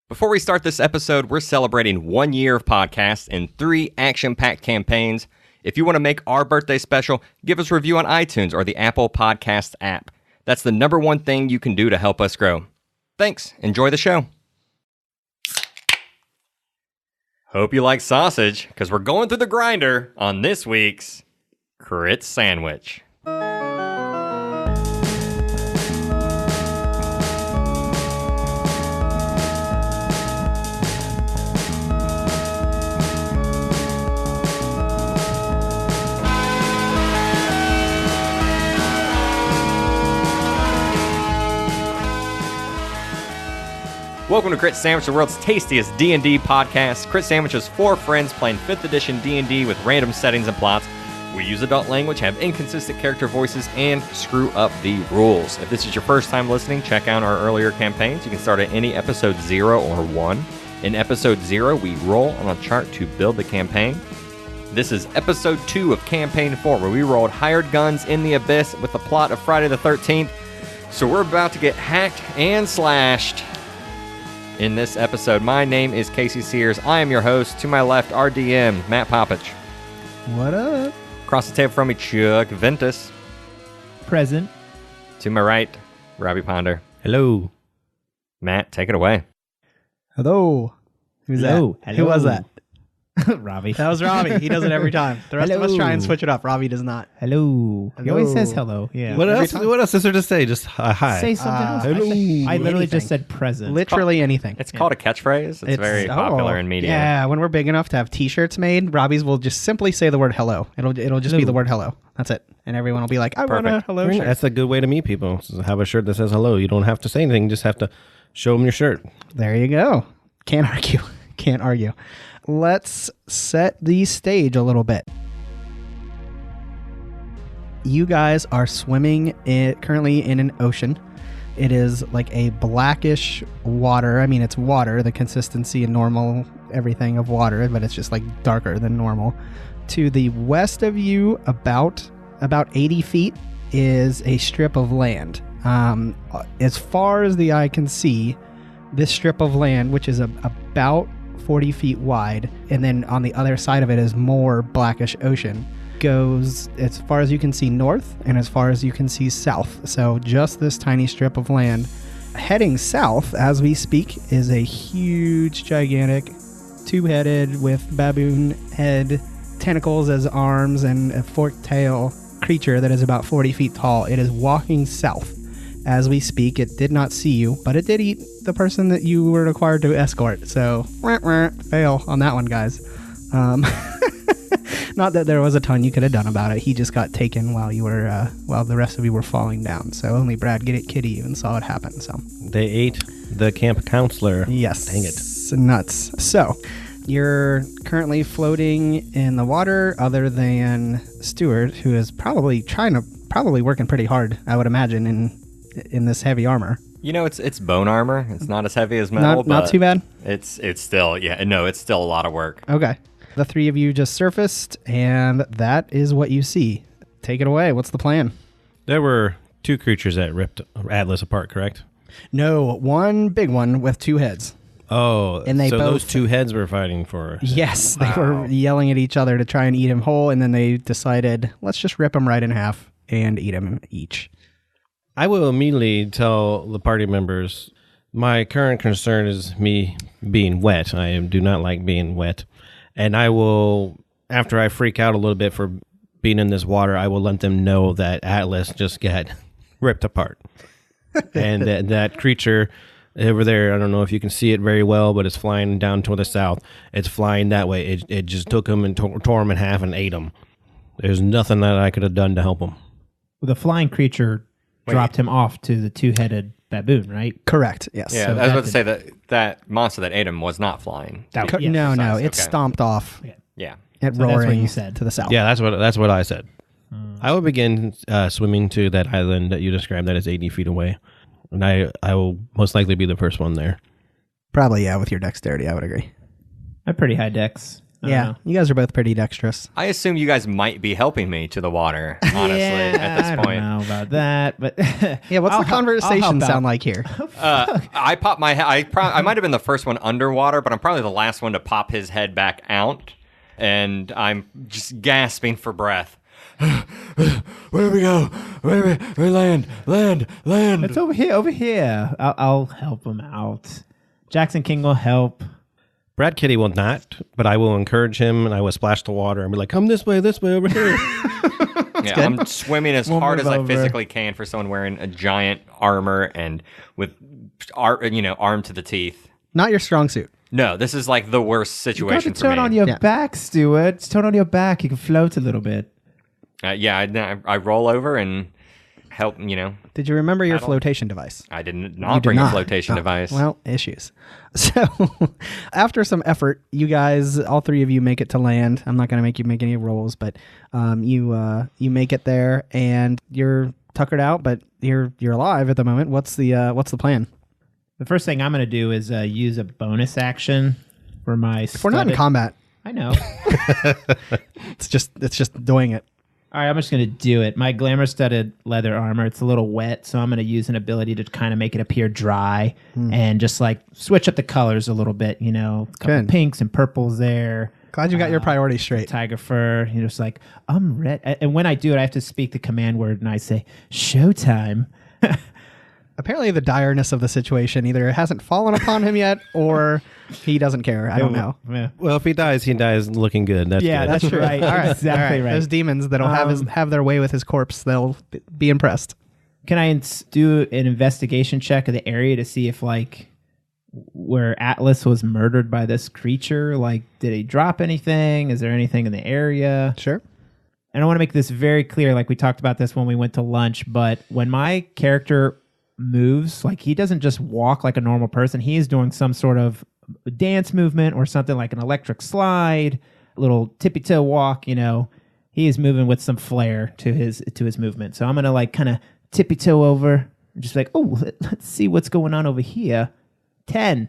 Before we start this episode, we're celebrating 1 year of podcasts and 3 action-packed campaigns. If you want to make our birthday special, give us a review on iTunes or the Apple Podcast app. That's the number one thing you can do to help us grow. Thanks. Enjoy the show. Hope you like sausage, because we're going through the grinder on this week's Crit Sandwich. Welcome to Crit Sandwich, the world's tastiest D&D podcast. Crit Sandwich is 4 friends playing 5th edition D&D with random settings and plots. We use adult language, have inconsistent character voices, and screw up the rules. If this is your first time listening, check out our earlier campaigns. You can start at any episode 0 or 1. In episode 0, we roll on a chart to build the campaign. This is episode 2 of campaign 4, where we rolled hired guns in the abyss with the plot of Friday the 13th. So we're about to get hacked and slashed. In this episode, my name is Casey Sears. I am your host. To my left, our DM, Matt Popich. What up? Across the table from me, Chuck Ventus. Present. To my right, Robbie Ponder. Hello. Matt, take it away. Hello. Who's Hello. that? Who was that? Robbie. That was Robbie. He does it every time. The rest of us try and switch it up. Robbie does not. Hello. He always says hello. Yeah. What else is there to say? Just hi. Say something else. hello. I literally Anything. just said present. Literally anything. It's called a catchphrase. It's very popular in media. Yeah, when we're big enough to have T-shirts made, Robbie's will just simply say the word hello. It'll just be the word hello. That's it. And everyone will be like, I want a hello shirt. That's a good way to meet people. So have a shirt that says hello. You don't have to say anything. You just have to show them your shirt. There you go. Can't argue. Can't argue. Let's set the stage a little bit. You guys are swimming currently in an ocean. It is like a blackish water. I mean, it's water, the consistency and normal everything of water, but it's just like darker than normal. To the west of you, about 80 feet, is a strip of land. As far as the eye can see, this strip of land, which is about 40 feet wide, and then on the other side of it is more blackish ocean, goes as far as you can see north and as far as you can see south. So just this tiny strip of land. Heading south as we speak is a huge, gigantic, two-headed with baboon head, tentacles as arms, and a forked tail creature that is about 40 feet tall. It is walking south as we speak. It did not see you, but it did eat the person that you were required to escort. So, fail on that one, guys. Not that there was a ton you could have done about it. He just got taken while you were, while the rest of you were falling down. So only Brad Kitty even saw it happen. So They ate the camp counselor. yes, Dang it. nuts. So you're currently floating in the water, other than Stewart, who is probably working pretty hard, I would imagine, in this heavy armor. You know, it's bone armor. It's not as heavy as metal, Not but too bad. It's still, it's still a lot of work. Okay. The 3 of you just surfaced, and that is what you see. Take it away. What's the plan? There were 2 creatures that ripped Atlas apart, correct? No, one big one with 2 heads. Oh, And they so both- those 2 heads were fighting for... Yes, they were yelling at each other to try and eat him whole, and then they decided, let's just rip him right in half and eat him each. I will immediately tell the party members, my current concern is me being wet. I do not like being wet. And I will, after I freak out a little bit for being in this water, I will let them know that Atlas just got ripped apart. And that creature over there, I don't know if you can see it very well, but it's flying down toward the south. It's flying that way. It just took him and tore him in half and ate him. There's nothing that I could have done to help him. The flying creature dropped him off to the 2-headed baboon, right? Correct, yes. Yeah, So I was about to that say that monster that ate him was not flying. No, Precise, it okay. stomped off Yeah. at So that's what roaring you said. to the south. Yeah, that's what I said. I will begin swimming to that island that you described that is 80 feet away. And I will most likely be the first one there. Probably, yeah, with your dexterity, I would agree. I have pretty high dex. Yeah, you guys are both pretty dexterous. I assume you guys might be helping me to the water, honestly, at this point. I don't know about that, but Yeah, what's the conversation sound like here? I popped my head. I might have been the first one underwater, but I'm probably the last one to pop his head back out. And I'm just gasping for breath. Where do we go? Where do we land? Land. It's over here. I'll help him out. Jackson King will help. Brad Kitty will not, but I will encourage him, and I will splash the water and be like, come this way, over here. Yeah, I'm swimming as hard as I over. physically can for someone wearing a giant armor and with, armed to the teeth. Not your strong suit. No, this is like the worst situation for me. Turn on your back, Stewart. Turn on your back. You can float a little bit. I roll over and help, Did you remember your flotation device? I did not bring a flotation device. Well, issues. So after some effort, you guys, all three of you make it to land. I'm not going to make you make any rolls, but you make it there and you're tuckered out, but you're alive at the moment. What's the plan? The first thing I'm going to do is use a bonus action for my. If we're not in combat, I know. it's just doing it. All right, I'm just going to do it. My glamour studded leather armor, it's a little wet, so I'm going to use an ability to kind of make it appear dry and just like switch up the colors a little bit, a couple pinks and purples there. Glad you got your priorities straight. Tiger fur, just like, I'm red. And when I do it, I have to speak the command word and I say, showtime. Apparently the direness of the situation either hasn't fallen upon him yet or he doesn't care. I don't know. Yeah. Well, if he dies looking good. That's good. That's true. Right. All right. Exactly right. Those demons that'll have their way with his corpse, they'll be impressed. Can I do an investigation check of the area to see if where Atlas was murdered by this creature, did he drop anything? Is there anything in the area? Sure. And I want to make this very clear, we talked about this when we went to lunch, but when my character moves, he doesn't just walk like a normal person. He is doing some sort of dance movement or something like an electric slide, a little tippy toe walk. He is moving with some flair to his movement. So I'm gonna kind of tippy toe over, and just let's see what's going on over here. 10.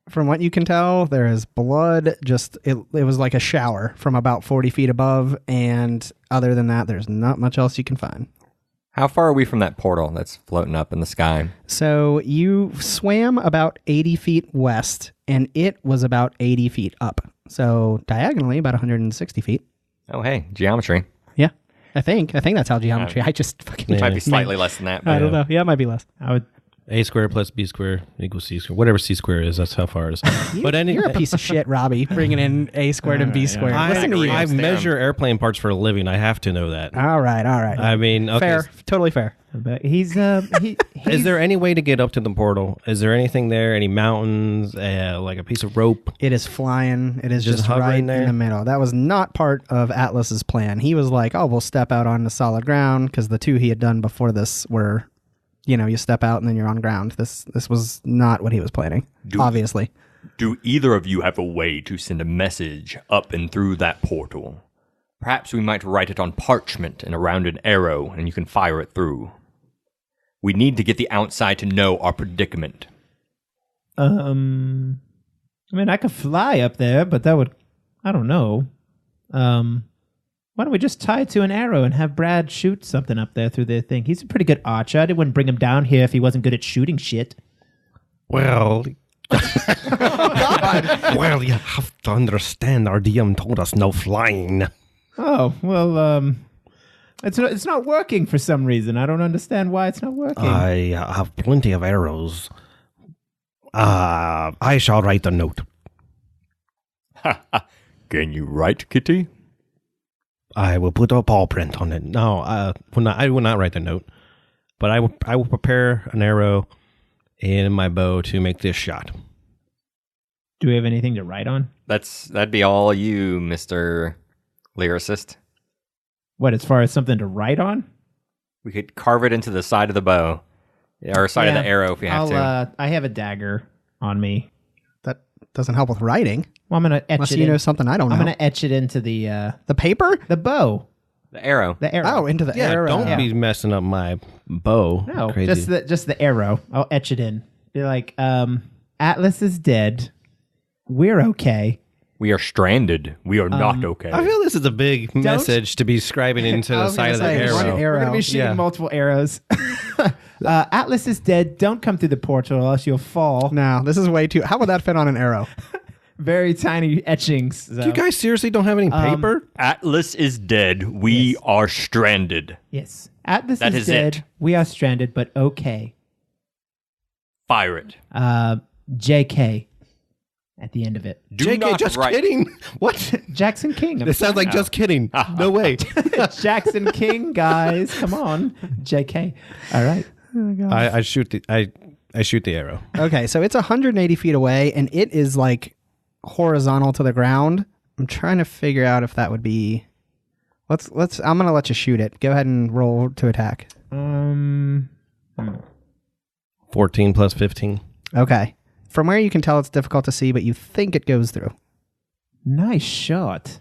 From what you can tell, there is blood. It was like a shower from about 40 feet above, and other than that, there's not much else you can find. How far are we from that portal that's floating up in the sky? So you swam about 80 feet west, and it was about 80 feet up. So diagonally, about 160 feet. Oh, hey, geometry. Yeah, I think that's how geometry. I just fucking... It might be slightly less than that. I don't know. Yeah, it might be less. I would... A squared plus B squared equals C squared. Whatever C squared is, that's how far it is. You're a piece of shit, Robbie, bringing in A squared and B squared. Listen to you. I measure airplane parts for a living. I have to know that. All right. I mean, okay. Fair. Totally fair. He's Is there any way to get up to the portal? Is there anything there? Any mountains? Like a piece of rope? It is flying. It is just right hovering there? in the middle. That was not part of Atlas's plan. He was like, "Oh, we'll step out on the solid ground," because the two he had done before this were, you step out and then you're on ground. This was not what he was planning. Obviously. Do either of you have a way to send a message up and through that portal? Perhaps we might write it on parchment and around an arrow, and you can fire it through. We need to get the outside to know our predicament. I mean, I could fly up there, but that would... I don't know. Why don't we just tie it to an arrow and have Brad shoot something up there through the thing? He's a pretty good archer. I wouldn't bring him down here if he wasn't good at shooting shit. Well... Well, you have to understand our DM told us no flying. Oh, well, it's not working for some reason. I don't understand why it's not working. I have plenty of arrows. I shall write a note. Can you write, Kitty? I will put a paw print on it. No, I will not write the note. But I will prepare an arrow in my bow to make this shot. Do we have anything to write on? That'd be all you, Mr. Lyricist. What, as far as something to write on? We could carve it into the side of the bow. Or side of the arrow if we have to. I have a dagger on me. That doesn't help with writing. Well, I'm going to etch Unless it you know something I don't know. I'm going to etch it into the paper? the bow. The arrow. The arrow. Oh, into the arrow. Don't be messing up my bow. No, Crazy. just the arrow. I'll etch it in. Be like, Atlas is dead. We're okay. We are stranded. We are not okay. I feel this is a big message to be scribing into the side of the arrow. We're going to be shooting multiple arrows. Atlas is dead. Don't come through the portal or else you'll fall. No, this is way too... How would that fit on an arrow? Very tiny etchings. So. You guys seriously don't have any paper? Atlas is dead. We are stranded. Yes. Atlas That is is dead. it. We are stranded, but okay. Fire it. JK at the end of it. Do JK, not just write. kidding. What? Jackson King. This sounds like just kidding. No way. Jackson King, guys. Come on. JK. All right. I shoot the arrow. Okay, so it's 180 feet away, and it is like horizontal to the ground. I'm trying to figure out if that would be... Let's. I'm gonna let you shoot it. Go ahead and roll to attack. 14 plus 15. Okay. From where you can tell, it's difficult to see, but you think it goes through. Nice shot.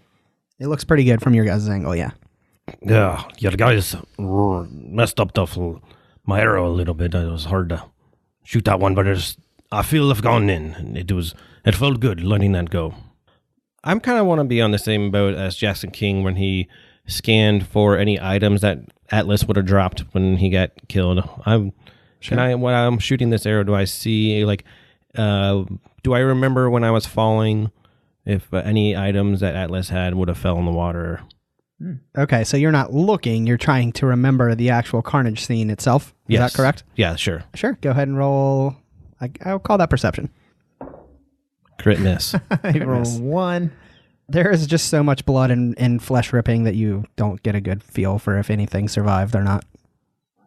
It looks pretty good from your guys' angle, yeah. Yeah, your guys messed up my arrow a little bit. It was hard to shoot that one, but I feel I've gone in. And it felt good letting that go. I'm kind of want to be on the same boat as Jackson King when he scanned for any items that Atlas would have dropped when he got killed. When I'm shooting this arrow, do I see do I remember when I was falling if any items that Atlas had would have fell in the water? Okay, so you're not looking. You're trying to remember the actual carnage scene itself. Is that correct? Yeah, sure. Sure. Go ahead and roll. I'll call that perception. Crit miss. Roll 1. There is just so much blood and flesh ripping that you don't get a good feel for if anything survived or not.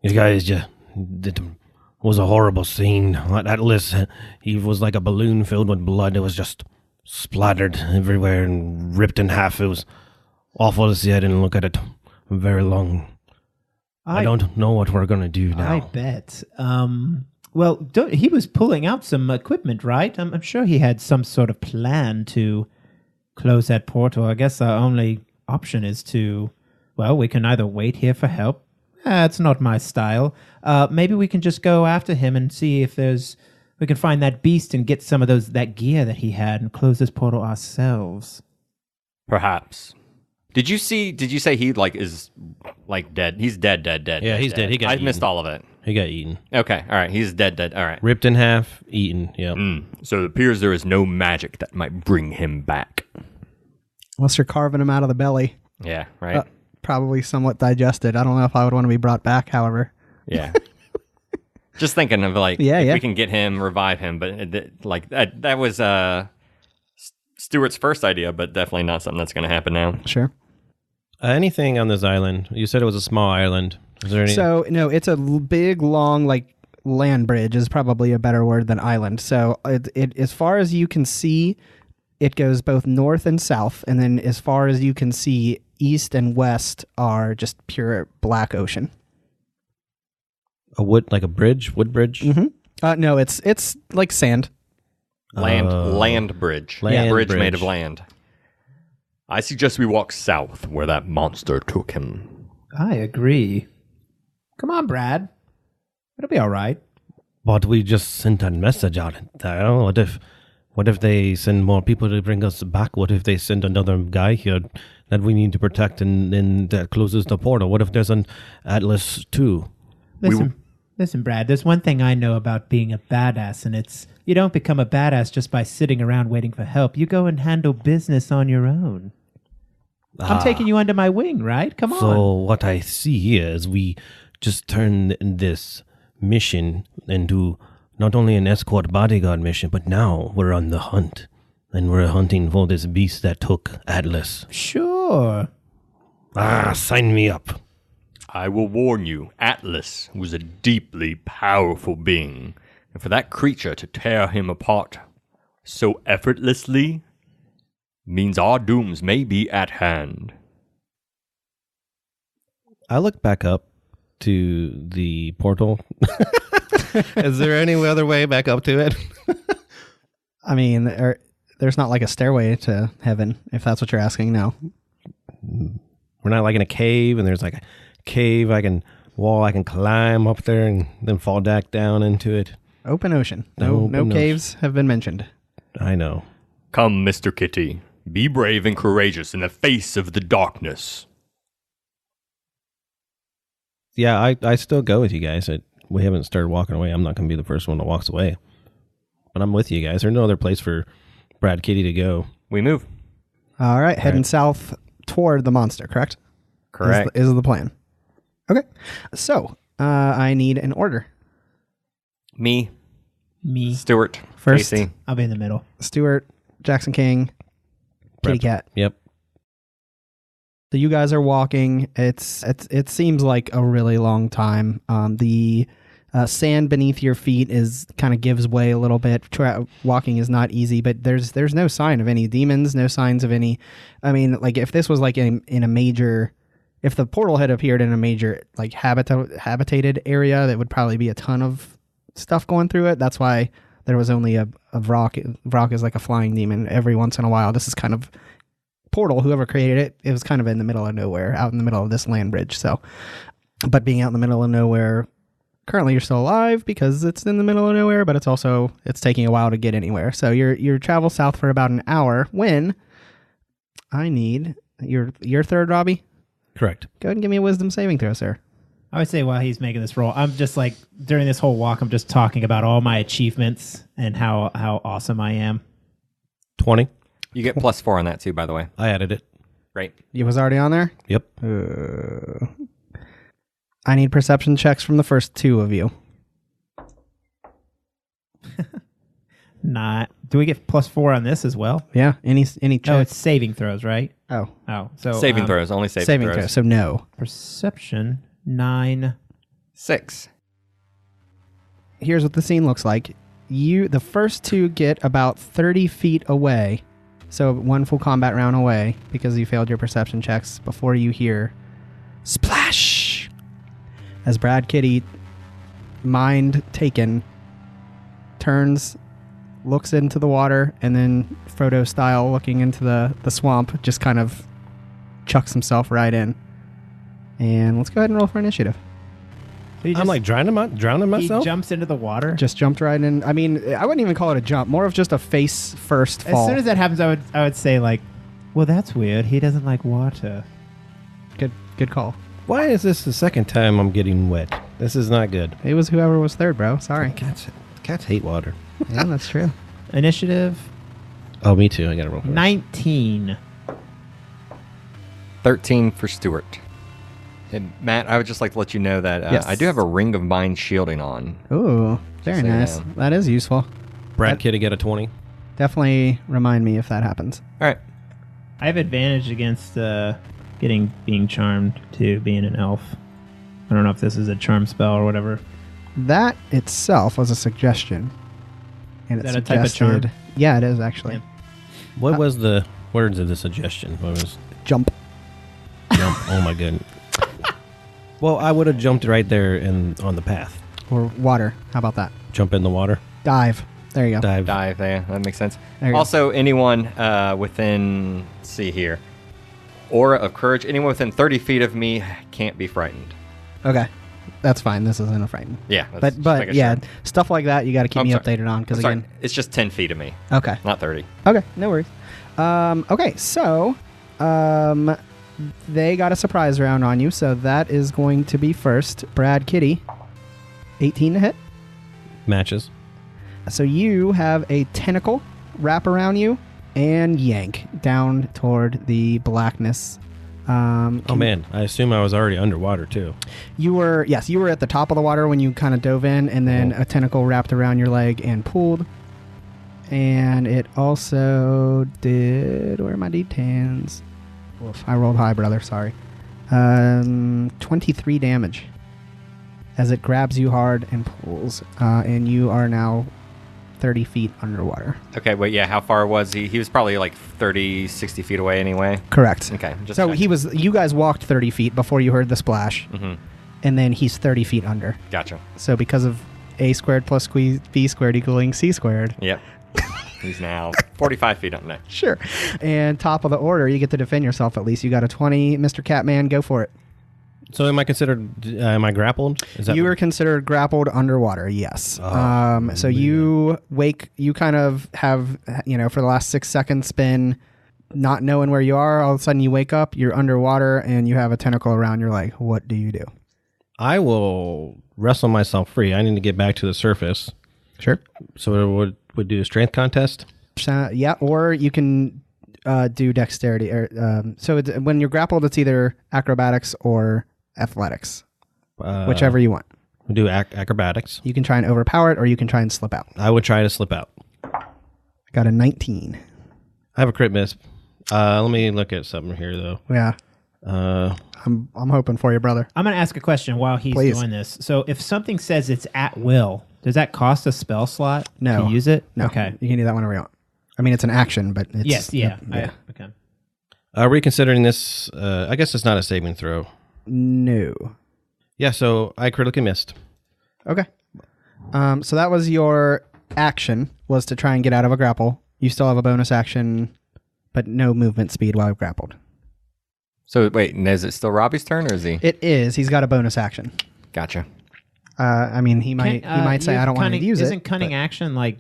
You guys just... It was a horrible scene. Atlas, he was like a balloon filled with blood. It was just splattered everywhere and ripped in half. It was awful to see. I didn't look at it very long. I don't know what we're going to do now. I bet. Well, he was pulling out some equipment, right? I'm sure he had some sort of plan to close that portal. I guess our only option is to, well, we can either wait here for help. It's not my style. Maybe we can just go after him and see if we can find that beast and get some of that gear that he had and close this portal ourselves. Perhaps. Did you say he is dead? He's dead. Yeah, he's dead. He got I eaten. missed all of it. He got eaten. Okay, all right. He's dead. All right. Ripped in half, eaten. Yep. So it appears there is no magic that might bring him back. Unless you're carving him out of the belly. Yeah, right? Probably somewhat digested. I don't know if I would want to be brought back, however. Yeah. Just thinking of if we can get him, revive him. But that was Stewart's first idea, but definitely not something that's going to happen now. Sure. Anything on this island? You said it was a small island. Is there any? So, no, it's a big, long, land bridge is probably a better word than island. So, it as far as you can see, it goes both north and south. And then as far as you can see, east and west are just pure black ocean. Wood bridge? Mm-hmm. No, it's like sand. Land bridge. Bridge made of land. I suggest we walk south where that monster took him. I agree. Come on, Brad. It'll be all right. But we just sent a message out. What if they send more people to bring us back? What if they send another guy here that we need to protect and that closes the portal? What if there's an Atlas too? Listen, Brad, there's one thing I know about being a badass, and it's you don't become a badass just by sitting around waiting for help. You go and handle business on your own. I'm taking you under my wing, right? Come on. So what I see here is we just turned this mission into not only an escort bodyguard mission, but now we're on the hunt. And we're hunting for this beast that took Atlas. Sure. Sign me up. I will warn you, Atlas was a deeply powerful being, and for that creature to tear him apart so effortlessly means our dooms may be at hand. I look back up to the portal. Is there any other way back up to it? I mean, there's not like a stairway to heaven, if that's what you're asking. No. We're not like in a cave, and there's like a cave I can climb up there and then fall back down into it. Open ocean. No caves have been mentioned. I know. Come, Mr. Kitty. Be brave and courageous in the face of the darkness. Yeah, I still go with you guys. We haven't started walking away. I'm not going to be the first one that walks away. But I'm with you guys. There's no other place for Brad Kitty to go. We move. All right, heading south toward the monster, correct? Correct. Is the plan. Okay. So, I need an order. Me. Stewart. First. Casey. I'll be in the middle. Stewart, Jackson King, Kitty Cat. Yep. So you guys are walking. It seems like a really long time. The sand beneath your feet kind of gives way a little bit. Walking is not easy, but there's no sign of any demons, no signs of any. I mean, like if this was like in a major, if the portal had appeared in a major like habitated area, that would probably be a ton of stuff going through it. That's why there was only a Vrock. Vrock is like a flying demon every once in a while. This is kind of portal. Whoever created it, it was kind of in the middle of nowhere, out in the middle of this land bridge. So, but being out in the middle of nowhere, currently you're still alive because it's in the middle of nowhere, but it's taking a while to get anywhere. So you travel south for about an hour when I need your third, Robbie. Correct. Go ahead and give me a wisdom saving throw, sir. I would say while he's making this roll, I'm just like, during this whole walk, I'm just talking about all my achievements and how awesome I am. 20. You get +4 on that too, by the way. I added it. Great. You was already on there? Yep. I need perception checks from the first two of you. Do we get +4 on this as well? Yeah. Any check? Oh, it's saving throws, right? Oh. So Saving throws, only saving throws. So no. Perception 9. 6. Here's what the scene looks like. The first two get about 30 feet away. So one full combat round away because you failed your perception checks before you hear splash as Brad Kitty, mind taken, turns, looks into the water, and then Frodo style looking into the swamp, just kind of chucks himself right in. And let's go ahead and roll for initiative. So I'm like drowning myself. He jumps into the water. Just jumped right in. I mean, I wouldn't even call it a jump. More of just a face first fall. As soon as that happens, I would say like, well, that's weird. He doesn't like water. Good call. Why is this the second time I'm getting wet? This is not good. It was whoever was third, bro. Sorry. Cats hate water. Yeah, that's true. Initiative Oh, me too. I got to roll. 19. 13 for Stewart. And Matt, I would just like to let you know that Yes. I do have a Ring of Mind shielding on. Ooh, very so nice. you know. That is useful. Brad Kitty get a 20. Definitely remind me if that happens. All right. I have advantage against being charmed to being an elf. I don't know if this is a charm spell or whatever. That itself was a suggestion. And Is it that a type of suggested... charm? Yeah, it is actually. Yeah. What was the words of the suggestion? What was Jump. jump? Oh my goodness. Well, I would have jumped right there on the path. Or water. How about that? Jump in the water. Dive. There you go. Dive. Dive, yeah, that makes sense. There you go. Also, anyone within, let's see here, Aura of Courage, anyone within 30 feet of me can't be frightened. Okay. That's fine. This isn't a frighten. Yeah. that's just But making yeah, sure. stuff like that you got to keep I'm me sorry. updated on because I'm sorry, again. it's just 10 feet of me, Okay. not 30. Okay, no worries. Okay, so they got a surprise round on you, so that is going to be first. Brad Kitty, 18 to hit. Matches. So you have a tentacle wrap around you and yank down toward the blackness. Oh man, I assume I was already underwater too. You were at the top of the water when you kind of dove in, and then a tentacle wrapped around your leg and pulled. And it also did... Where are my d10s? Oof, I rolled high, brother. Sorry. 23 damage as it grabs you hard and pulls. And you are now 30 feet underwater. Okay, wait, yeah, how far was he? He was probably like 30, 60 feet away anyway. Correct. Okay, just So checking. you guys walked 30 feet before you heard the splash. Mm-hmm. And then he's 30 feet under. Gotcha. So because of a squared plus b squared equaling c squared. Yep. He's now 45 feet under. Sure. And top of the order, you get to defend yourself at least. You got a 20. Mr. Catman, go for it. So am I considered? Am I grappled? Is that You are considered grappled underwater, yes. Oh, so you wake, you kind of have, for the last 6 seconds been not knowing where you are, all of a sudden you wake up, you're underwater, and you have a tentacle around. You're like, what do you do? I will wrestle myself free. I need to get back to the surface. Sure. So it would do a strength contest? Yeah, or you can do dexterity. So when you're grappled, it's either acrobatics or athletics, whichever you want. We'll do acrobatics. You can try and overpower it, or you can try and slip out. I would try to slip out. Got a 19. I have a crit miss. Let me look at something here, though. Yeah. I'm hoping for you, brother. I'm going to ask a question while he's Please. doing this. So if something says it's at will, does that cost a spell slot No. to use it? No. Okay. You can do that whenever you want. I mean, it's an action, but it's... Yes, yeah. Okay. Are we considering this? I guess it's not a saving throw. No. Yeah, so I critically missed. Okay. So that was your action, was to try and get out of a grapple. You still have a bonus action, but no movement speed while grappled. So wait, and is it still Robbie's turn, or is he? It is. He's got a bonus action. Gotcha. I mean, he might say, I don't want to use it. Isn't cunning action like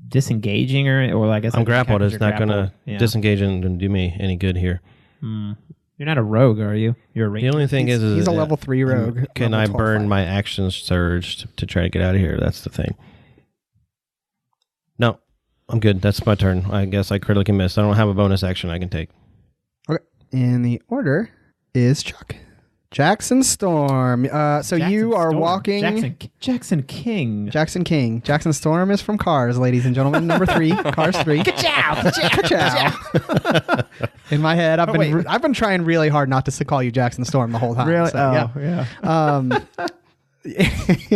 disengaging or I guess I'm that just grappled. counts It's as not going to yeah. disengage and do me any good here. You're not a rogue, are you? You're a The ranger. only thing is He's a level 3 rogue. Can level I 12 burn fighter. my action surge to try to get out of here? That's the thing. No, I'm good. That's my turn. I guess I critically missed. I don't have a bonus action I can take. Okay. And the order is Chuck. Jackson Storm. So Jackson you are Storm. walking... Jackson King. Jackson King. Jackson Storm is from Cars, ladies and gentlemen. Number 3. Cars 3. Ka-chow. In my head, I've been trying really hard not to call you Jackson Storm the whole time. Really? So, Yeah.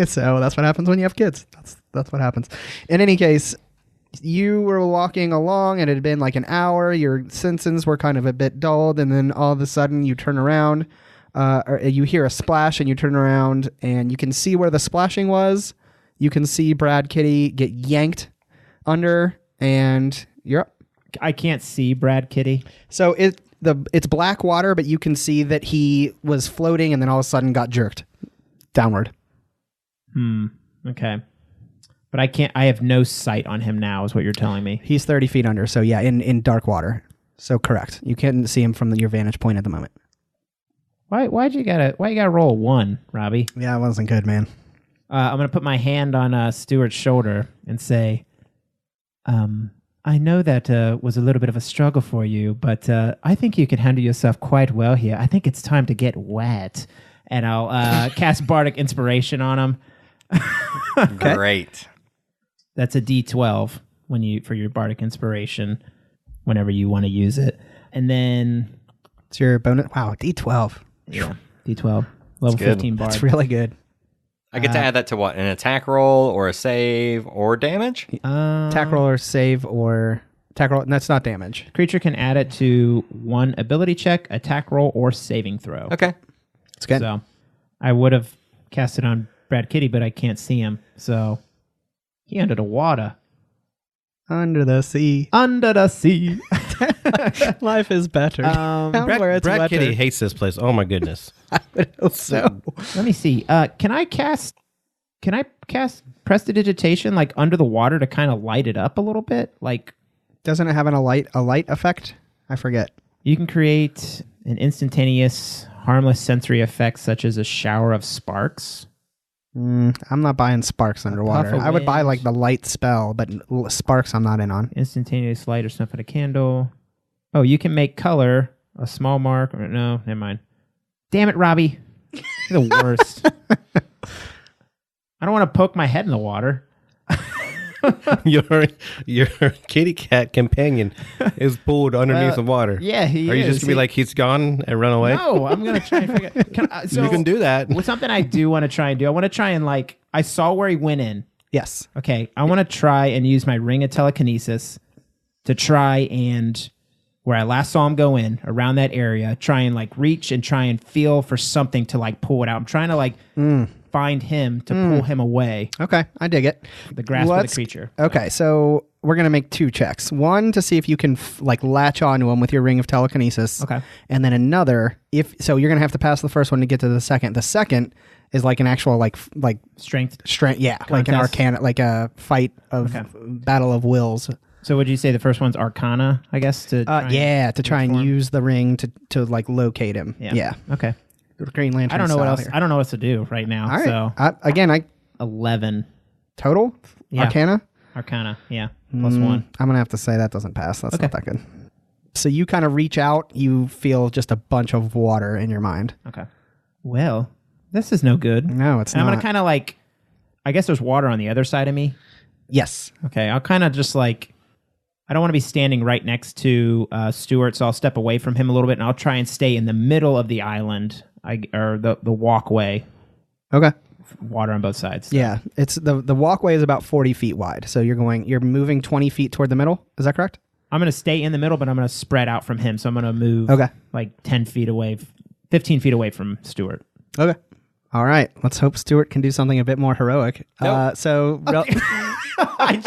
So that's what happens when you have kids. That's what happens. In any case, you were walking along and it had been like an hour. Your senses were kind of a bit dulled, and then all of a sudden you turn around, or you hear a splash, and you turn around and you can see where the splashing was. You can see Brad Kitty get yanked under, and you're up. I can't see Brad Kitty. So it's black water, but you can see that he was floating and then all of a sudden got jerked downward. Okay. But I have no sight on him now, is what you're telling me. He's 30 feet under, so yeah, in dark water. So correct. You can't see him from your vantage point at the moment. Why you gotta roll a 1, Robbie? Yeah, it wasn't good, man. I'm gonna put my hand on Stewart's shoulder and say, I know that was a little bit of a struggle for you, but I think you can handle yourself quite well here. I think it's time to get wet. And I'll cast Bardic Inspiration on him. Okay. Great. That's a D12 for your Bardic Inspiration whenever you want to use it. And then... It's your bonus. Wow, D12. Yeah, D12. Level good. 15 Bard. That's really good. I get to add that to what? An attack roll or a save or damage? Attack roll or save or... Attack roll. That's not damage. Creature can add it to one ability check, attack roll, or saving throw. Okay. It's good. So I would have cast it on Brad Kitty, but I can't see him. So he under the water. Under the sea. Under the sea. Life is better. Brad Kitty hates this place. Oh my goodness. I would hope so. Let me see. Can I cast prestidigitation like under the water to kind of light it up a little bit? Like, Doesn't it have a light effect? I forget. you can create an instantaneous harmless sensory effect such as a shower of sparks. I'm not buying sparks underwater. puff of I would buy wind. like the light spell, but sparks I'm not in on. Instantaneous light or snuff at a candle. Oh, you can make color a small mark. Or, no, never mind. Damn it, Robbie. You're the worst. I don't want to poke my head in the water. Your kitty cat companion is pulled underneath the water. Yeah, he Are you is. just going to be like, he's gone and run away? No, I'm going to try and figure You can do that. What's something I do want to try and do? I want to try and like, I saw where he went in. Yes. Okay, I want to try and use my ring of telekinesis to try and, where I last saw him go in, around that area, try and like reach and try and feel for something to like pull it out. I'm trying to like find him to pull him away. Okay, I dig it. The grasp of the creature. Okay, so we're gonna make 2 checks. One to see if you can like latch onto him with your ring of telekinesis. Okay. And then another, so you're gonna have to pass the first one to get to the second. The second is like an actual like Strength. strength. Yeah, like an Contest. arcana, like a fight of Okay. battle of wills. So would you say the first one's Arcana, I guess? To try to try and use the ring to like locate him. Yeah. Okay. Green Lantern. I don't know what else. Here. I don't know what to do right now. All right. So I 11 total Arcana. Arcana. Yeah. +1. I'm gonna have to say that doesn't pass. That's Okay. not that good. So you kind of reach out. You feel just a bunch of water in your mind. Okay. Well, this is no good. No, it's And not. I'm gonna kind of like. I guess there's water on the other side of me. Yes. Okay. I'll kind of just like. I don't want to be standing right next to Stewart, so I'll step away from him a little bit, and I'll try and stay in the middle of the island, or the walkway. Okay. Water on both sides. Yeah, it's the walkway is about 40 feet wide. So you're moving 20 feet toward the middle. Is that correct? I'm going to stay in the middle, but I'm going to spread out from him. So I'm going to move like 10 feet away, 15 feet away from Stewart. Okay. All right. Let's hope Stewart can do something a bit more heroic. Nope. I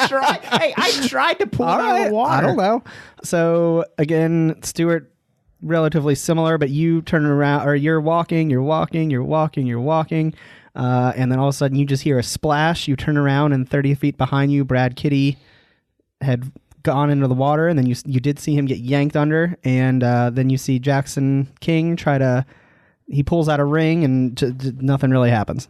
tried to pull it out of the water. I don't know. So again, Stewart, relatively similar, but you turn around, or you're walking, and then all of a sudden you just hear a splash. You turn around, and 30 feet behind you, Brad Kitty had gone into the water, and then you did see him get yanked under, and then you see Jackson King he pulls out a ring, and nothing really happens.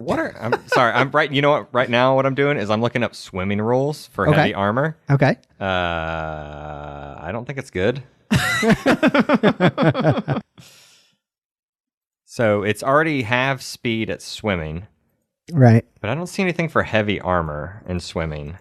I'm sorry. I'm right. You know what? Right now, what I'm doing is I'm looking up swimming rules for heavy armor. Okay. I don't think it's good. So it's already half speed at swimming. Right. But I don't see anything for heavy armor in swimming.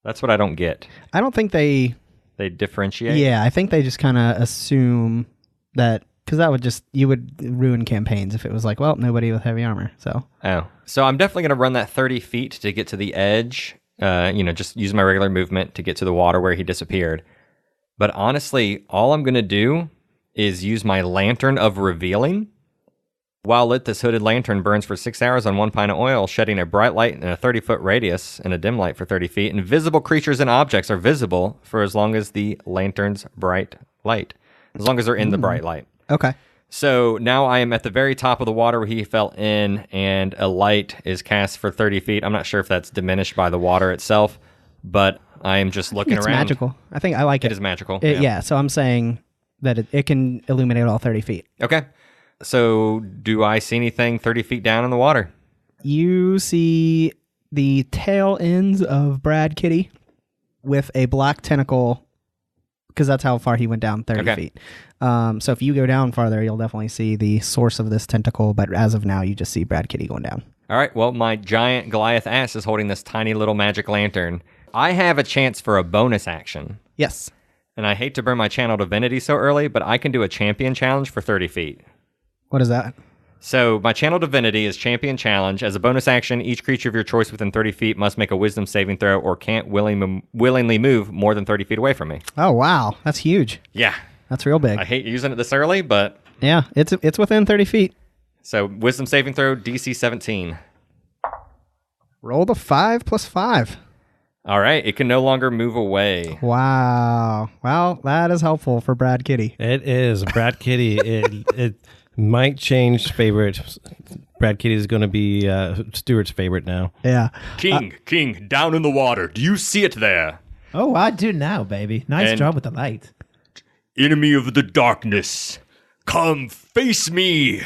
That's what I don't get. I don't think they differentiate. Yeah, I think they just kind of assume that, because you would ruin campaigns if it was like, well, nobody with heavy armor. So I'm definitely going to run that 30 feet to get to the edge. Just use my regular movement to get to the water where he disappeared. But honestly, all I'm going to do is use my Lantern of Revealing. While lit, this hooded lantern burns for 6 hours on 1 pint of oil, shedding a bright light in a 30-foot radius and a dim light for 30 feet. Invisible creatures and objects are visible for as long as the lantern's bright light, as long as they're in the bright light. Okay. So now I am at the very top of the water where he fell in, and a light is cast for 30 feet. I'm not sure if that's diminished by the water itself, but I am just looking it's around. It's magical. I think I like it. It is magical. Yeah, so I'm saying that it can illuminate all 30 feet. Okay. So do I see anything 30 feet down in the water? You see the tail ends of Brad Kitty with a black tentacle, because that's how far he went down, 30 feet. So if you go down farther, you'll definitely see the source of this tentacle, but as of now, you just see Brad Kitty going down. All right, well, my giant Goliath ass is holding this tiny little magic lantern. I have a chance for a bonus action. Yes. And I hate to burn my channel divinity so early, but I can do a champion challenge for 30 feet. What is that? So my channel divinity is champion challenge. As a bonus action, each creature of your choice within 30 feet must make a wisdom saving throw or can't willingly move more than 30 feet away from me. Oh, wow. That's huge. Yeah. That's real big. I hate using it this early, but... Yeah, it's within 30 feet. So wisdom saving throw, DC 17. Roll the 5 plus 5. All right, it can no longer move away. Wow. Well, that is helpful for Brad Kitty. It is. Brad Kitty, it might change favorite. Brad Kitty is going to be Stewart's favorite now. Yeah. King, down in the water. Do you see it there? Oh, I do now, baby. Nice job with the light. Enemy of the darkness, come face me.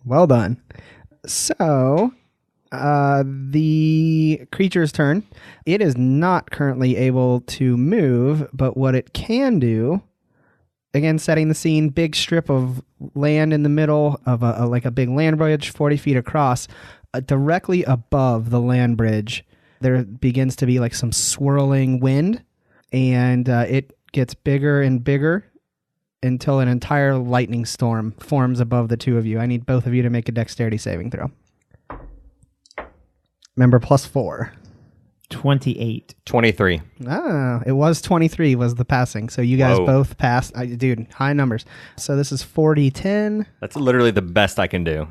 Well done. So, the creature's turn. It is not currently able to move, but what it can do, again, setting the scene, big strip of land in the middle of a big land bridge, 40 feet across, directly above the land bridge, there begins to be like some swirling wind, and it gets bigger and bigger until an entire lightning storm forms above the two of you. I need both of you to make a dexterity saving throw. Remember, +4. 28. 23. Ah, it was 23 was the passing. So you guys both passed. Dude, high numbers. So this is 40, 10. That's literally the best I can do.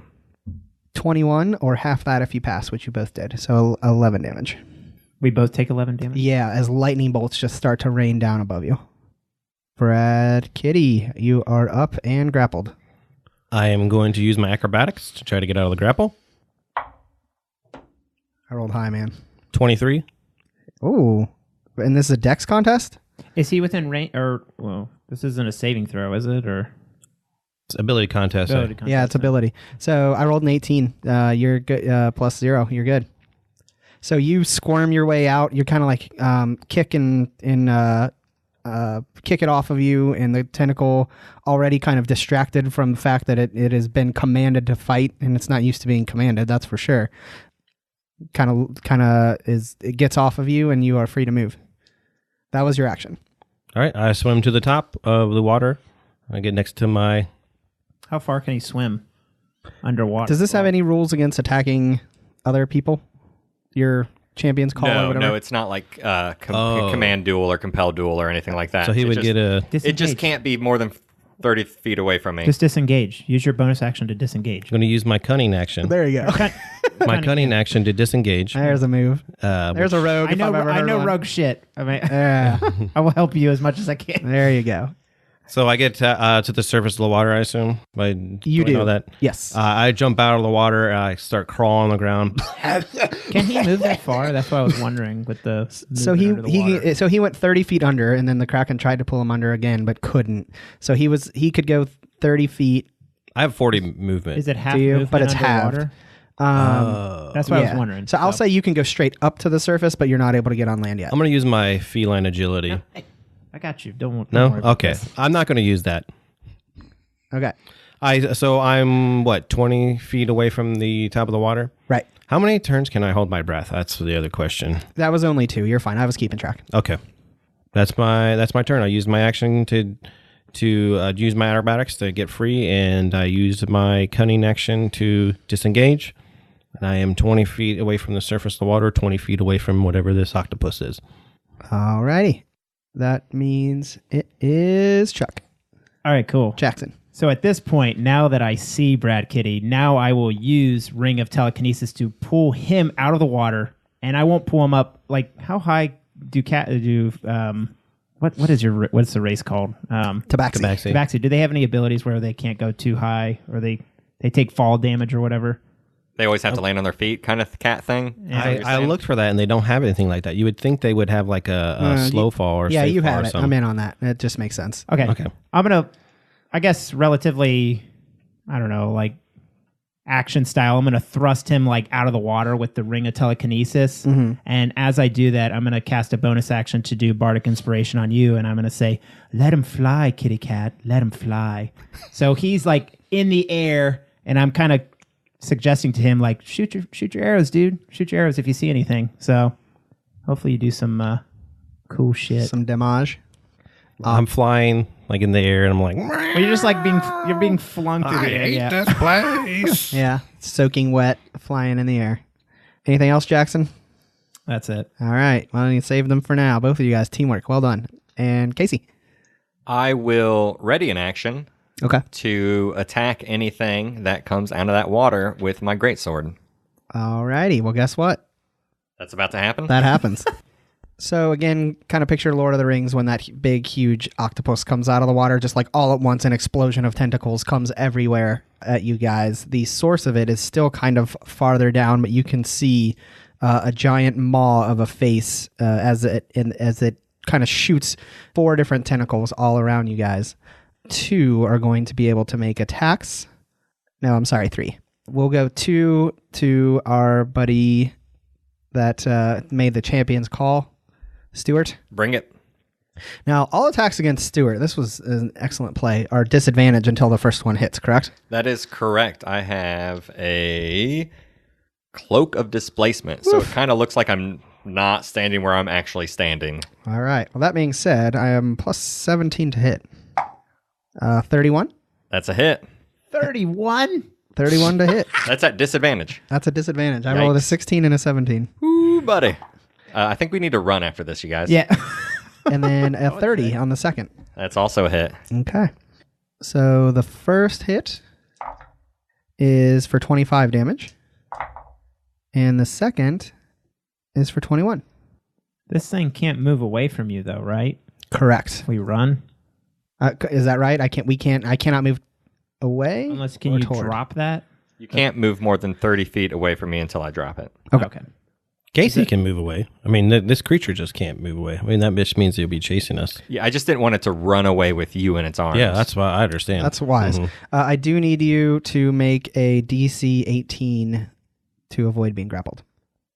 21 or half that if you pass, which you both did. So 11 damage. We both take 11 damage? Yeah, as lightning bolts just start to rain down above you. Brad Kitty, you are up and grappled. I am going to use my acrobatics to try to get out of the grapple. I rolled high, man. 23. Ooh. And this is a dex contest? Is he within range? Or, well, this isn't a saving throw, is it? Or It's ability contest. ability contest? Yeah, it's ability. So I rolled an 18. You're good. Plus 0. You're good. So you squirm your way out. You're kind of like kick it off of you, and the tentacle already kind of distracted from the fact that it has been commanded to fight, and it's not used to being commanded. That's for sure. Kind of it gets off of you, and you are free to move. That was your action. All right, I swim to the top of the water. I get next to my... How far can he swim underwater? Does this have any rules against attacking other people? Your champion's call or whatever? No, it's not like command duel or compel duel or anything like that. So he would get a... It just can't be more than 30 feet away from me. Just disengage. Use your bonus action to disengage. I'm going to use my cunning action. There you go. My cunning action to disengage. There's a move. There's a rogue. I know. If I've ever I heard know one. rogue shit. I mean, Yeah. I will help you as much as I can. There you go. So I get to the surface of the water, I assume? By You doing do. all that? Yes. I jump out of the water. I start crawling on the ground. Can he move that far? That's what I was wondering with the. So movement under the water. he went 30 feet under, and then the Kraken tried to pull him under again, but couldn't. So he could go 30 feet. I have 40 movement. Is it half Do you? movement But it's underwater? That's what I was wondering. So I'll say you can go straight up to the surface, but you're not able to get on land yet. I'm going to use my feline agility. I got you. Don't No? worry about Okay. this. I'm not going to use that. Okay. So I'm, 20 feet away from the top of the water? Right. How many turns can I hold my breath? That's the other question. That was only 2. You're fine. I was keeping track. Okay. That's my turn. I used my action to use my acrobatics to get free, and I used my cunning action to disengage. And I am 20 feet away from the surface of the water, 20 feet away from whatever this octopus is. Alrighty. That means it is Chuck. All right, cool. Jackson. So at this point, now that I see Brad Kitty, now I will use Ring of Telekinesis to pull him out of the water, and I won't pull him up. Like, how high what's the race called? Tabaxi. Tabaxi. Do they have any abilities where they can't go too high, or they take fall damage or whatever? They always have to land on their feet, kind of cat thing. Yeah. I looked for that, and they don't have anything like that. You would think they would have like a slow fall or Yeah, safe you fall have or it. something. I'm in on that. It just makes sense. Okay. Okay. I'm going to, I guess, relatively, I don't know, like action style, I'm going to thrust him like out of the water with the Ring of Telekinesis. Mm-hmm. And as I do that, I'm going to cast a bonus action to do Bardic Inspiration on you. And I'm going to say, let him fly, kitty cat. Let him fly. So he's like in the air, and I'm kind of suggesting to him, like, shoot your arrows, dude. Shoot your arrows if you see anything. So hopefully you do some cool shit. Some damage. I'm flying like in the air, and I'm like, Or you're just like being flung through the air. Yeah. this place. Yeah. Soaking wet, flying in the air. Anything else, Jackson? That's it. All right. Why don't you save them for now? Both of you guys. Teamwork. Well done. And Casey. I will ready an action Okay. to attack anything that comes out of that water with my greatsword. All righty. Well, guess what? That's about to happen. That happens. So again, kind of picture Lord of the Rings when that big, huge octopus comes out of the water, just like all at once, an explosion of tentacles comes everywhere at you guys. The source of it is still kind of farther down, but you can see a giant maw of a face as it kind of shoots 4 different tentacles all around you guys. 2 are going to be able to make attacks. No, I'm sorry, 3. We'll go 2 to our buddy that made the champion's call, Stewart. Bring it. Now, all attacks against Stewart, this was an excellent play, are disadvantage until the first one hits, correct? That is correct. I have a cloak of displacement, so it kind of looks like I'm not standing where I'm actually standing. All right. Well, that being said, I am plus 17 to hit. 31? That's a hit. 31? 31 to hit. That's at disadvantage. That's a disadvantage. I rolled a Yikes. 16 and a 17. Ooh, buddy. I think we need to run after this, you guys. Yeah. And then a 30 on the second. That's also a hit. Okay. So the first hit is for 25 damage. And the second is for 21. This thing can't move away from you, though, right? Correct. If we run? Is that right? I cannot move away? Unless, can or you toward? drop that? You can't move more than 30 feet away from me until I drop it. Okay. Okay. Casey can move away. I mean, this creature just can't move away. I mean, that bitch means he'll be chasing us. Yeah, I just didn't want it to run away with you in its arms. Yeah, that's why I understand. That's wise. I do need you to make a DC 18 to avoid being grappled.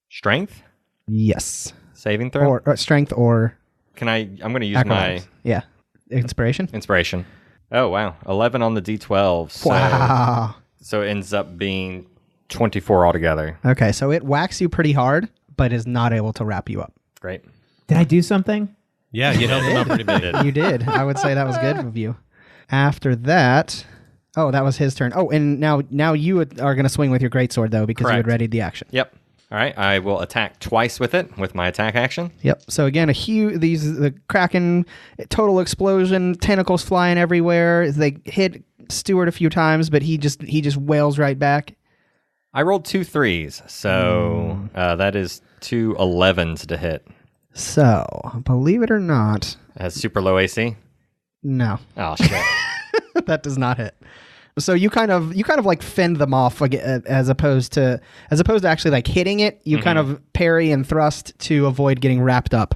Strength? Yes. Saving throw? Or strength or... I'm going to use acrobatics. my... Yeah. Inspiration? Inspiration. Oh, wow. 11 on the D12. So, Wow. So it ends up being 24 altogether. Okay, so it whacks you pretty hard, but is not able to wrap you up. Great. Did I do something? Yeah, you helped him out pretty big. You did. I would say that was good of you. After that... Oh, that was his turn. Oh, and now you are going to swing with your greatsword, though, because you had readied the action. Yep. All right. I will attack twice with it, with my attack action. Yep. So again, the Kraken, total explosion, tentacles flying everywhere. They hit Stewart a few times, but he just wails right back. I rolled 2 3s, so that is 2 11s to hit. So, believe it or not... It has super low AC? No. Oh, shit. That does not hit. So you kind of like fend them off, like as opposed to actually like hitting it. You kind of parry and thrust to avoid getting wrapped up.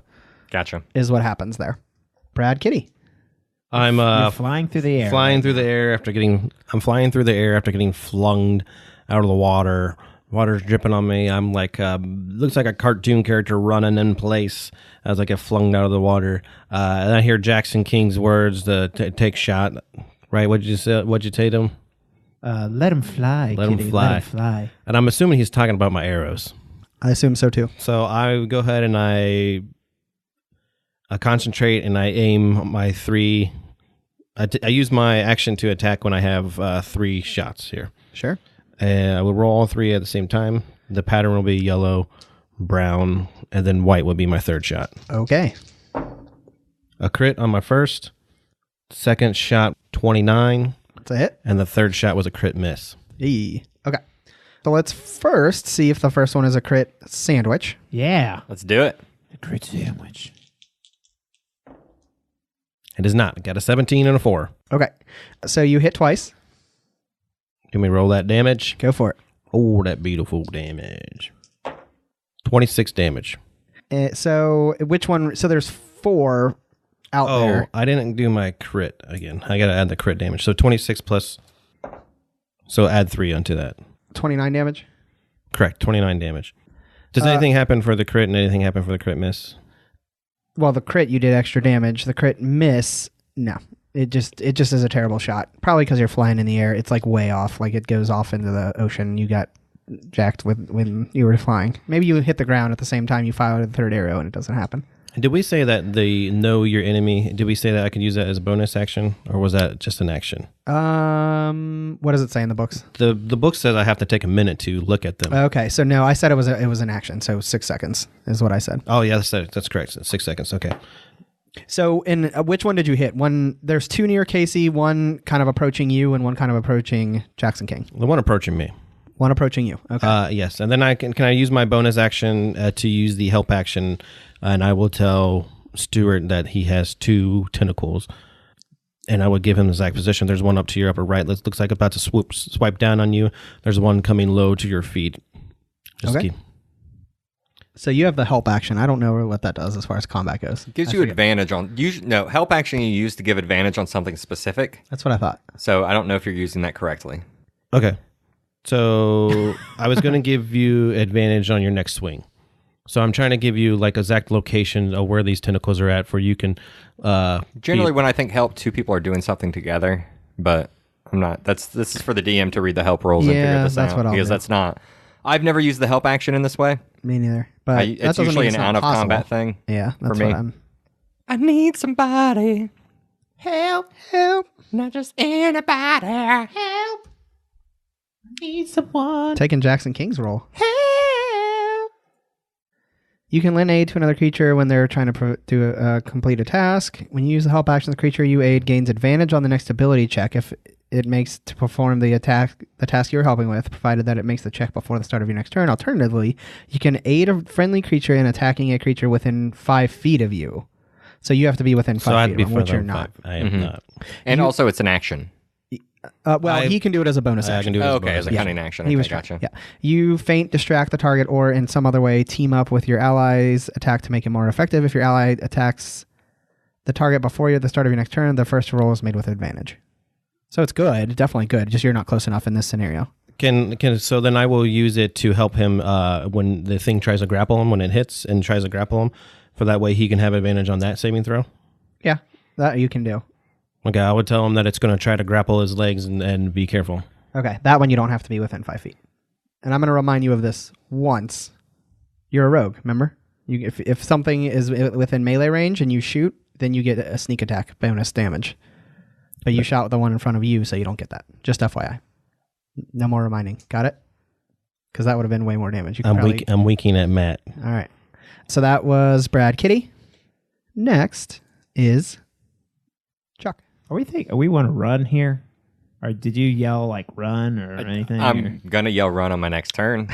Gotcha. Is what happens there. Brad Kitty. I'm You're flying through the air. I'm flying through the air after getting flung out of the water. Water's dripping on me. I'm like, looks like a cartoon character running in place as I get flung out of the water. And I hear Jackson King's words to take shot. Right? What'd you say? What'd you say to him? Let him fly. Let him kitty, fly. Let him fly. And I'm assuming he's talking about my arrows. I assume so too. So I go ahead and I concentrate and I aim my 3. I use my action to attack when I have 3 shots here. Sure. And I will roll all 3 at the same time. The pattern will be yellow, brown, and then white will be my 3rd shot. Okay. A crit on my first. Second shot, 29. That's a hit. And the 3rd shot was a crit miss. Okay. So let's first see if the first one is a crit sandwich. Yeah. Let's do it. The crit sandwich. It is not. I got a 17 and a 4. Okay. So you hit twice. Can we roll that damage? Go for it. Oh, that beautiful damage. 26 damage. So which one? So there's 4 out there. I didn't do my crit again. I got to add the crit damage. So 26 plus. So add 3 onto that. 29 damage? Correct. 29 damage. Does anything happen for the crit and anything happen for the crit miss? Well, the crit you did extra damage. The crit miss, no. It just is a terrible shot. Probably because you're flying in the air. It's like way off. Like it goes off into the ocean. You got jacked when you were flying. Maybe you hit the ground at the same time you fired the 3rd arrow and it doesn't happen. Did we say that the know your enemy, did we say that I could use that as a bonus action, or was that just an action? What does it say in the books? The book says I have to take a minute to look at them. Okay, so no, I said it was an action, so 6 seconds is what I said. Oh, yeah, that's correct. 6 seconds, okay. So in which one did you hit? There's 2 near Casey, one kind of approaching you, and one kind of approaching Jackson King. The one approaching me. One approaching you, okay. Yes, and then can I use my bonus action to use the help action, and I will tell Stewart that he has 2 tentacles, and I would give him the exact position. There's one up to your upper right. Looks like about to swipe down on you. There's one coming low to your feet. Okay. So you have the help action. I don't know what that does as far as combat goes. It gives you advantage on... help action you use to give advantage on something specific. That's what I thought. So I don't know if you're using that correctly. Okay. So I was going to give you advantage on your next swing. So I'm trying to give you like exact location of where these tentacles are at, where you can. Generally, when I think help, 2 people are doing something together, but I'm not. This is for the DM to read the help rules and figure this that's out what I'll because do. that's not. I've never used the help action in this way. Me neither. But It's usually an out of combat thing. Yeah, that's for me. what I'm. I need somebody. Help! Not just anybody. Help. Need someone. Taking Jackson King's role. Help. You can lend aid to another creature when they're trying to complete a task. When you use the help action, the creature you aid gains advantage on the next ability check if it makes to perform the task you're helping with, provided that it makes the check before the start of your next turn. Alternatively, you can aid a friendly creature in attacking a creature within 5 feet of you. So you have to be within 5 feet, I'd be which further you're than not. 5. I am not. And also, it's an action. He can do it as a bonus I action. can do it as a Okay, bonus as a action. cunning action. He Okay, was gotcha. Yeah. You feint, distract the target, or in some other way team up with your ally's attack to make it more effective. If your ally attacks the target before you at the start of your next turn, the first roll is made with advantage. So it's good, definitely good. Just you're not close enough in this scenario. So then I will use it to help him when the thing tries to grapple him, when it hits and tries to grapple him, for that way he can have advantage on that saving throw. Yeah, that you can do. Okay, I would tell him that it's going to try to grapple his legs and be careful. Okay, that one you don't have to be within 5 feet. And I'm going to remind you of this once. You're a rogue, remember? If something is within melee range and you shoot, then you get a sneak attack bonus damage. But you shot the one in front of you, so you don't get that. Just FYI. No more reminding. Got it? Because that would have been way more damage. I'm winking at Matt. All right. So that was Brad Kitty. Next is Chuck. We want to run here? Or did you yell like run or anything? I'm going to yell run on my next turn.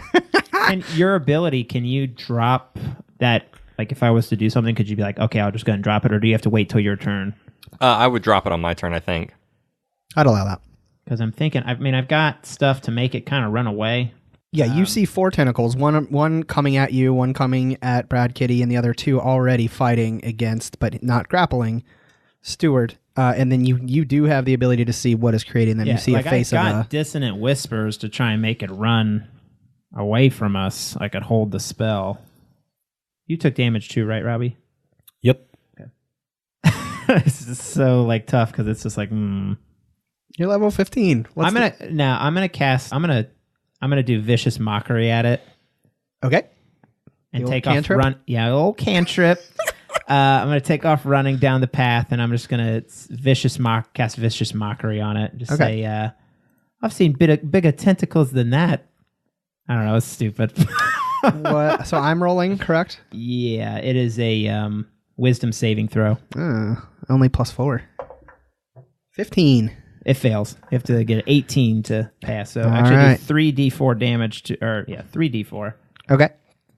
And your ability, can you drop that? Like if I was to do something, could you be like, okay, I'll just go ahead and drop it, or do you have to wait till your turn? I would drop it on my turn, I think. I'd allow that. Because I'm thinking, I've got stuff to make it kind of run away. Yeah, you see 4 tentacles, one coming at you, one coming at Brad Kitty, and the other 2 already fighting against, but not grappling, Stewart. And then you do have the ability to see what is creating them. Yeah, you see like a face I of got dissonant whispers to try and make it run away from us. I could hold the spell. You took damage too, right, Robbie? Yep. This is so like tough because it's just like. You're level 15. I'm gonna do vicious mockery at it. Okay. And The take old off cantrip? run. Yeah, old cantrip. I'm gonna take off running down the path, and I'm just gonna cast vicious mockery on it. Just Okay. say, I've seen bigger tentacles than that. I don't know. It's stupid. What? So I'm rolling, correct? Yeah, it is a wisdom saving throw. Only +4. 15. It fails. You have to get an 18 to pass. So All actually right. do 3d4 damage 3d4. Okay.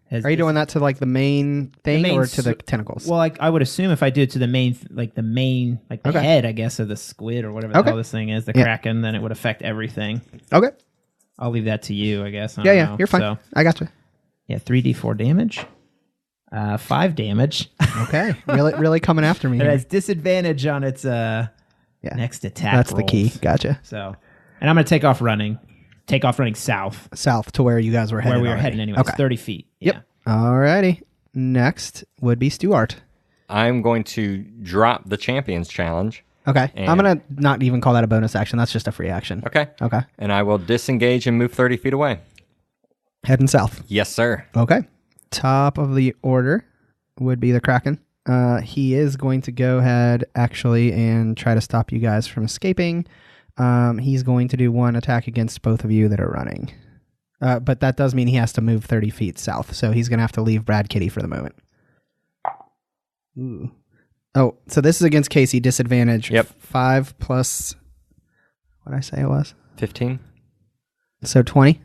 Has Are you this- doing that to like the main thing main or to the tentacles? Well, like I would assume if I do it to the main, the Okay. head, I guess, of the squid or whatever the Okay. hell this thing is, the Yeah. kraken, then it would affect everything. Okay. I'll leave that to you, I guess. I Yeah, don't yeah. know. You're fine. So, I got you. yeah, 3d4 damage. 5 damage. Okay. really coming after me It here. has disadvantage on its next attack. That's the key. rolls. Gotcha. So, and I'm going to take off running. Take off running south, South to where you guys were headed. where we were already. heading anyway. Okay. It's 30 feet. Yep. Yeah. Alrighty. Next would be Stewart. I'm going to drop the Champions Challenge. Okay. And- I'm going to not even call that a bonus action. That's just a free action. Okay. Okay. And I will disengage and move 30 feet away. Heading south. Yes, sir. Okay. Top of the order would be the Kraken. He is going to go ahead actually and try to stop you guys from escaping. He's going to do one attack against both of you that are running. But that does mean he has to move 30 feet south. So he's going to have to leave Brad Kitty for the moment. Ooh. Oh, so this is against Casey. Disadvantage. Yep. 5 plus... What did I say it was? 15. So 20.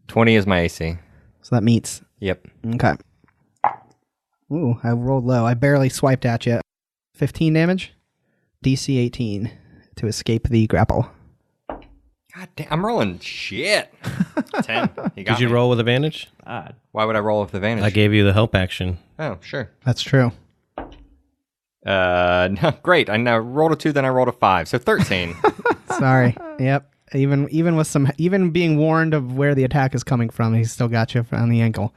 20 is my AC. So that meets. Yep. Okay. Ooh, I rolled low. I barely swiped at you. 15 damage. DC 18 to escape the grapple. God damn, I'm rolling shit. 10. He got Did you me. roll with advantage? Why would I roll with advantage? I gave you the help action. Oh, sure. That's true. No, great. I now rolled a 2, then I rolled a 5. So 13. Sorry. Yep. Even being warned of where the attack is coming from, he's still got you on the ankle.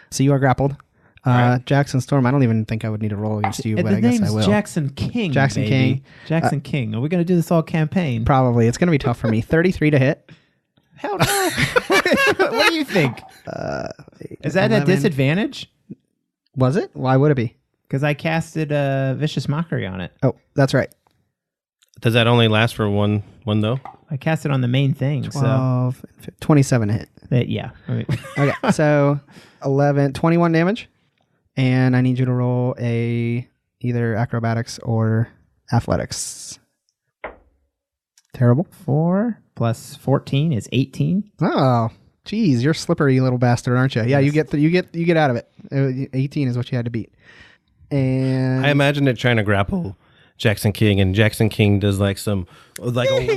So you are grappled. Right. Jackson Storm, I don't even think I would need to roll against you, but the I guess name's I will. Jackson King. Jackson baby. King. Jackson King. Are we going to do this all campaign? Probably. It's going to be tough for me. 33 to hit. Hell no. What do you think? Is that 11. a disadvantage? Was it? Why would it be? Because I casted a vicious mockery on it. Oh, that's right. Does that only last for one though? I cast it on the main thing. 12, 27 to hit. Yeah. I mean, Okay, so 21 damage. And I need you to roll either acrobatics or athletics. Terrible. 4 plus 14 is 18. Oh, geez, you're a slippery little bastard, aren't you? Yeah, you get out of it. 18 is what you had to beat. And I imagine it trying to grapple Jackson King, and Jackson King does like a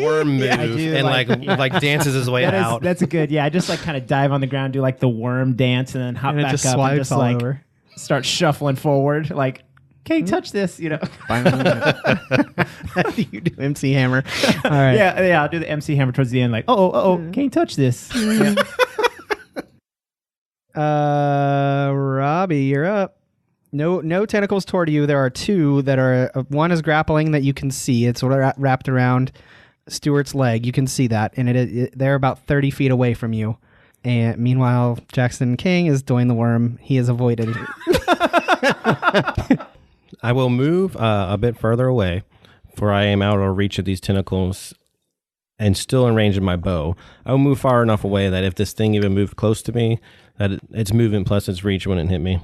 worm move I do, and like- like dances his way out. That's a good. Yeah, I just like kind of dive on the ground, do like the worm dance, and then hop And it back just up and swipes just all like over. start shuffling forward. Like, can't touch this, you know. You do MC Hammer. All right. Yeah. I'll do the MC hammer towards the end. Like, can't touch this. Yeah. Robbie, you're up. No tentacles toward you. There are two that are. One is grappling that you can see. It's wrapped around Stewart's leg. You can see that, and they're about 30 feet away from you. And meanwhile, Jackson King is doing the worm. He is avoided. I will move a bit further away, for I am out of reach of these tentacles and still in range of my bow. I will move far enough away that if this thing even moved close to me, that its movement plus its reach wouldn't hit me.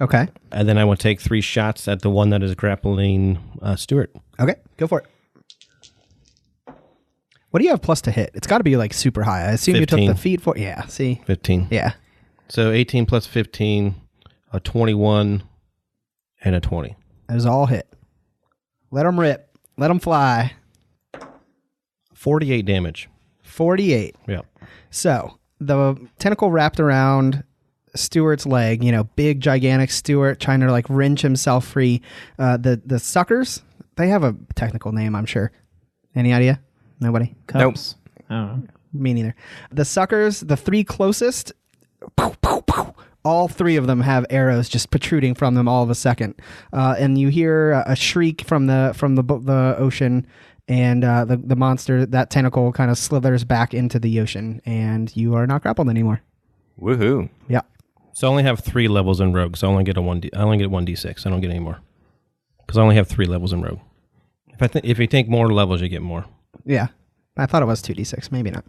Okay. And then I will take 3 shots at the one that is grappling Stewart. Okay. Go for it. What do you have plus to hit? It's got to be like super high. I assume 15. you took the feet for. Yeah. See. 15. Yeah. So 18 plus 15, a 21, and a 20. Those all hit. Let them rip. Let them fly. 48 damage. 48. Yeah. So the tentacle wrapped around Stewart's leg, big, gigantic Stewart trying to like wrench himself free. The suckers, they have a technical name, I'm sure. Any idea? Nobody? Cups. I don't know. Me neither. The suckers, the 3 closest, pow, pow, pow, all 3 of them have arrows just protruding from them all of a second. And you hear a shriek from the ocean, and the monster, that tentacle kind of slithers back into the ocean, and you are not grappled anymore. Woohoo. Yeah. So I only have 3 levels in Rogue, so I only get 1d6. I don't get any more. Because I only have 3 levels in Rogue. If you take more levels, you get more. Yeah. I thought it was 2d6. Maybe not.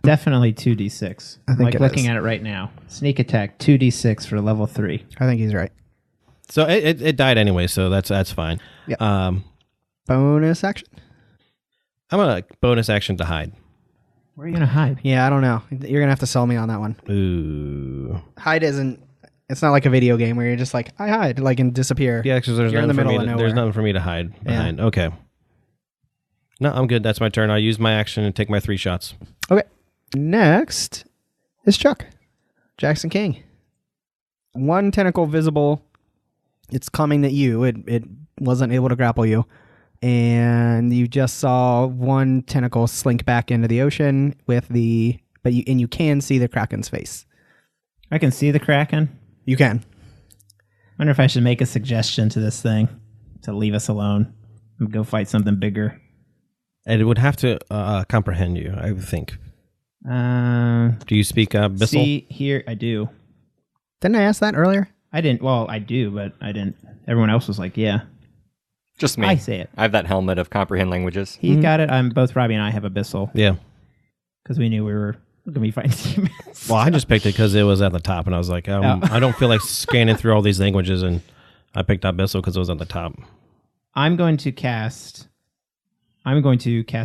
Definitely 2d6. I think like it looking is. at it right now. Sneak attack 2d6 for level 3. I think he's right. So it died anyway, so that's fine. Yeah. Bonus action? I'm going to bonus action to hide. Where are you gonna hide? Yeah, I don't know. You're going to have to sell me on that one. Ooh. Hide isn't... It's not like a video game where you're just like, I hide, like, and disappear. Yeah, because there's You're in the nothing for me middle of there's nowhere. nothing for me to hide behind. Okay. No, I'm good. That's my turn. I'll use my action and take my 3 shots. Okay. Next is Chuck. Jackson King. 1 tentacle visible. It's coming at you. It wasn't able to grapple you. And you just saw 1 tentacle slink back into the ocean but you can see the Kraken's face. I can see the Kraken. You can. Wonder if I should make a suggestion to this thing to leave us alone and go fight something bigger. And it would have to comprehend you, I would think. Do you speak Abyssal? See here, I do. Didn't I ask that earlier? I didn't. Well, I do, but I didn't. Everyone else was like, "Yeah, Just me. I say it." I have that helmet of comprehend languages. He's got it. Both Robbie and I have Abyssal Yeah. because we knew we were going to be fighting demons. Well, I just picked it because it was at the top, and I was like, I don't feel like scanning through all these languages, and I picked Abyssal because it was at the top. I'm going to cast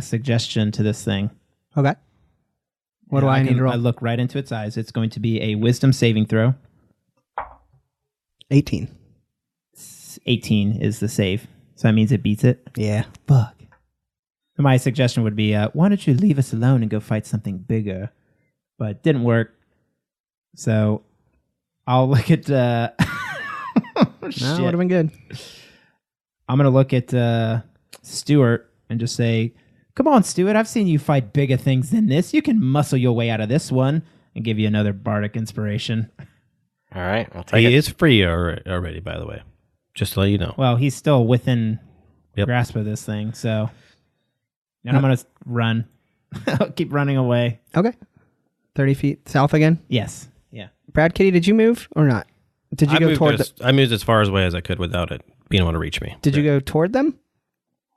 suggestion to this thing. Okay. What do I need to roll? I look right into its eyes. It's going to be a wisdom saving throw. 18. 18 is the save. So that means it beats it. Yeah. Fuck. My suggestion would be, why don't you leave us alone and go fight something bigger? But it didn't work. So I'll look at... No, would have been good. I'm going to look at Stewart and just say, come on, Stewart, I've seen you fight bigger things than this. You can muscle your way out of this one, and give you another bardic inspiration. All right, I'll take it. He is free already, by the way. Just to let you know. Well, he's still within grasp of this thing, so... And I'm going to run. I'll keep running away. Okay. 30 feet south again? Yes. Yeah. Brad Kitty, did you move or not? Did you go toward I moved as far away as I could without it being able to reach me. Did you go toward them?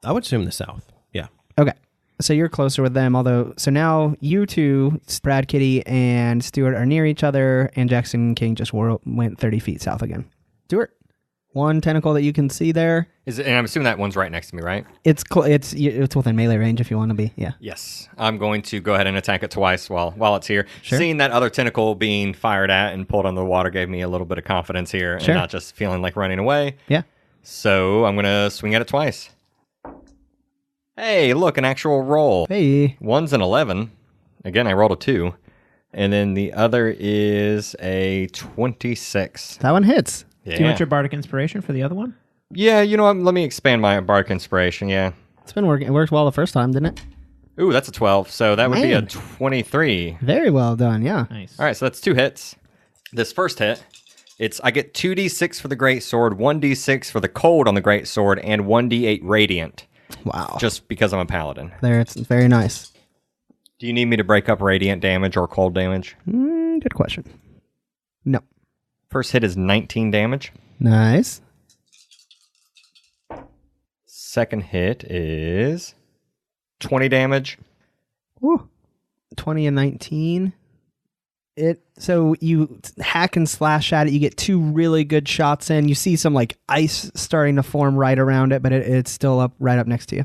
I would assume the south. Yeah. Okay. So you're closer with them, so now you two, Brad Kitty and Stewart, are near each other, and Jackson King just went 30 feet south again. Stewart, 1 tentacle that you can see there. And I'm assuming that one's right next to me, right? It's within melee range if you want to be. Yeah. Yes. I'm going to go ahead and attack it twice while it's here. Sure. Seeing that other tentacle being fired at and pulled on the water gave me a little bit of confidence here Sure. and not just feeling like running away. Yeah. So I'm going to swing at it twice. Hey, look, an actual roll. Hey. One's an 11. Again, I rolled a 2. And then the other is a 26. That one hits. Yeah. Do you want your bardic inspiration for the other one? Yeah, you know what? Let me expand my bardic inspiration, yeah. It's been working. It worked well the first time, didn't it? Ooh, that's a 12. So that would be a Man. 23. Very well done, yeah. Nice. All right, so that's 2 hits. This first hit, I get 2d6 for the great sword, 1d6 for the cold on the great sword, and 1d8 radiant. Wow. Just because I'm a paladin. There, it's very nice. Do you need me to break up radiant damage or cold damage? Good question. No. First hit is 19 damage. Nice. Second hit is 20 damage. Woo. 20 and 19. So you hack and slash at it. You get 2 really good shots in. You see some like ice starting to form right around it, but it's still right up next to you.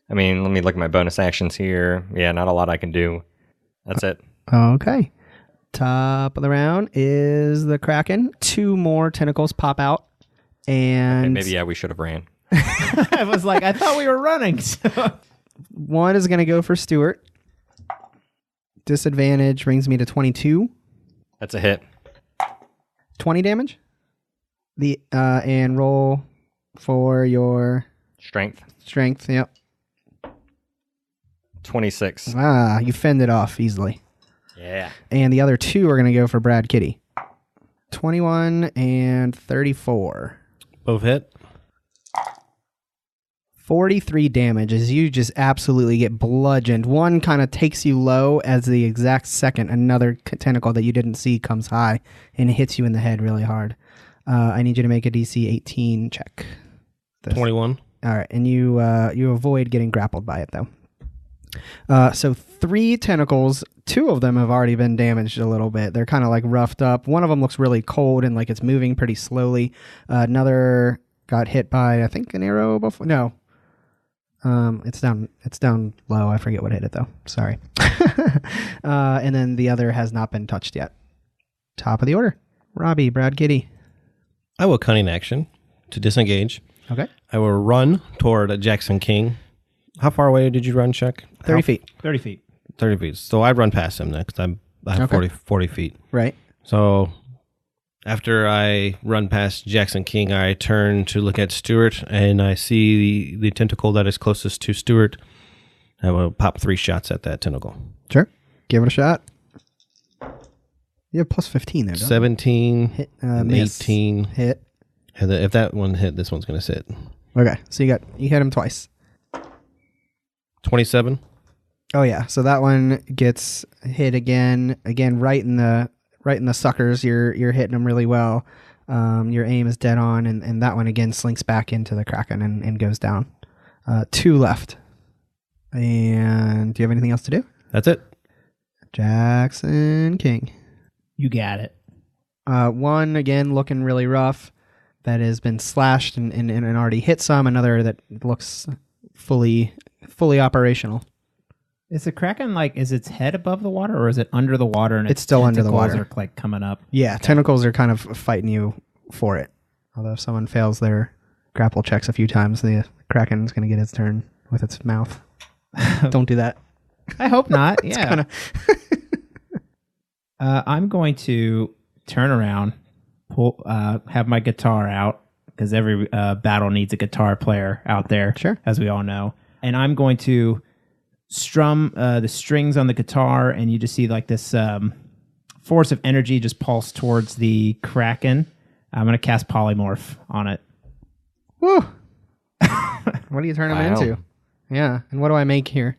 I mean, let me look at my bonus actions here. Yeah, not a lot I can do. That's it. Okay. Top of the round is the Kraken. 2 more tentacles pop out. And Okay, maybe, yeah, we should have ran. I was like, I thought we were running. one is going to go for Stewart. Disadvantage brings me to 22. That's a hit. 20 damage. And roll for your Strength. strength. Yep. 26. Ah, you fended off easily. Yeah. And the other 2 are going to go for Brad Kitty. 21 and 34. Both hit. 43 damage as you just absolutely get bludgeoned. One kind of takes you low as the exact second another tentacle that you didn't see comes high and hits you in the head really hard. I need you to make a DC 18 check. 21. All right, and you avoid getting grappled by it though. So 3 tentacles, 2 of them have already been damaged a little bit. They're kind of like roughed up. One of them looks really cold and like it's moving pretty slowly. Another got hit by, I think, an arrow before. No. It's down low. I forget what hit it though. Sorry. And then the other has not been touched yet. Top of the order. Robbie, Brad Kitty. I will cunning action to disengage. Okay. I will run toward Jackson King. How far away did you run, Chuck? 30 feet. 30 feet. 30 feet. So I run past him next. I have Okay. 40 feet. Right. So after I run past Jackson King, I turn to look at Stewart, and I see the tentacle that is closest to Stewart. I will pop 3 shots at that tentacle. Sure. Give it a shot. You have plus 15 there, don't you? 17, Hit, and miss. 18. Hit. And if that one hit, this one's going to sit. Okay. So you hit him twice. 27. Oh yeah. So that one gets hit again right in the suckers. You're hitting them really well. Your aim is dead on, and that one again slinks back into the Kraken and goes down. 2 left. And do you have anything else to do? That's it. Jackson King. You got it. One again looking really rough that has been slashed and already hit some. Another that looks fully operational. Is the Kraken is its head above the water or is it under the water and It's still under the tentacles water. are like coming up? Yeah, tentacles are kind of fighting you for it. Although if someone fails their grapple checks a few times, the Kraken's going to get its turn with its mouth. Don't do that. I hope not. Yeah. Kinda... I'm going to turn around, have my guitar out because every battle needs a guitar player out there, Sure. as we all know. And I'm going to strum the strings on the guitar, and you just see like this force of energy just pulse towards the Kraken. I'm going to cast Polymorph on it. Woo! What do you turn them Wow. into? Yeah, and what do I make here?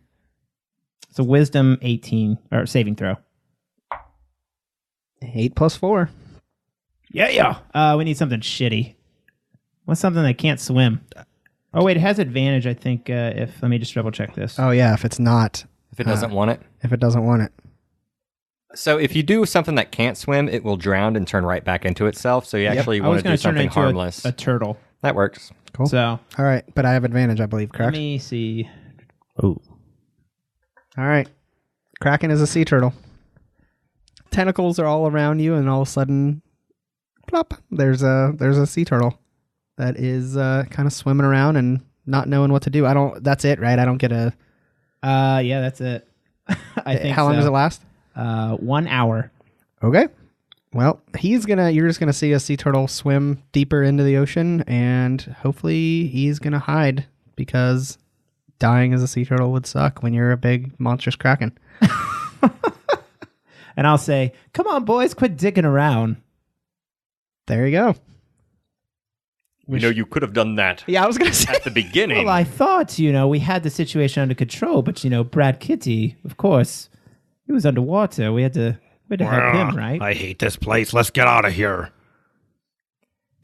It's a Wisdom 18 or saving throw. 8 plus 4. Yeah. We need something shitty. What's something that can't swim? Oh wait, it has advantage. I think. If let me just double check this. Oh yeah, if it's not, If it doesn't want it. if it doesn't want it. So if you do something that can't swim, it will drown and turn right back into itself. So you actually I was want to going do to turn it something into harmless. a turtle. That works. Cool. So All right, but I have advantage, I believe, let correct? me see. Oh, All right. Kraken is a sea turtle. Tentacles are all around you, and all of a sudden, plop, there's a sea turtle that is kind of swimming around and not knowing what to do. That's it, right? I don't get a... Yeah, that's it. I think How long does it last? 1 hour. Okay. Well, you're just gonna see a sea turtle swim deeper into the ocean, and hopefully he's gonna hide, because dying as a sea turtle would suck when you're a big monstrous kraken. And I'll say, come on, boys, quit digging around. There you go. You could have done that Yeah, I was gonna say. at the beginning. Well, I thought, we had the situation under control, but, Brad Kitty, of course, he was underwater. We had to help him, right? I hate this place. Let's get out of here.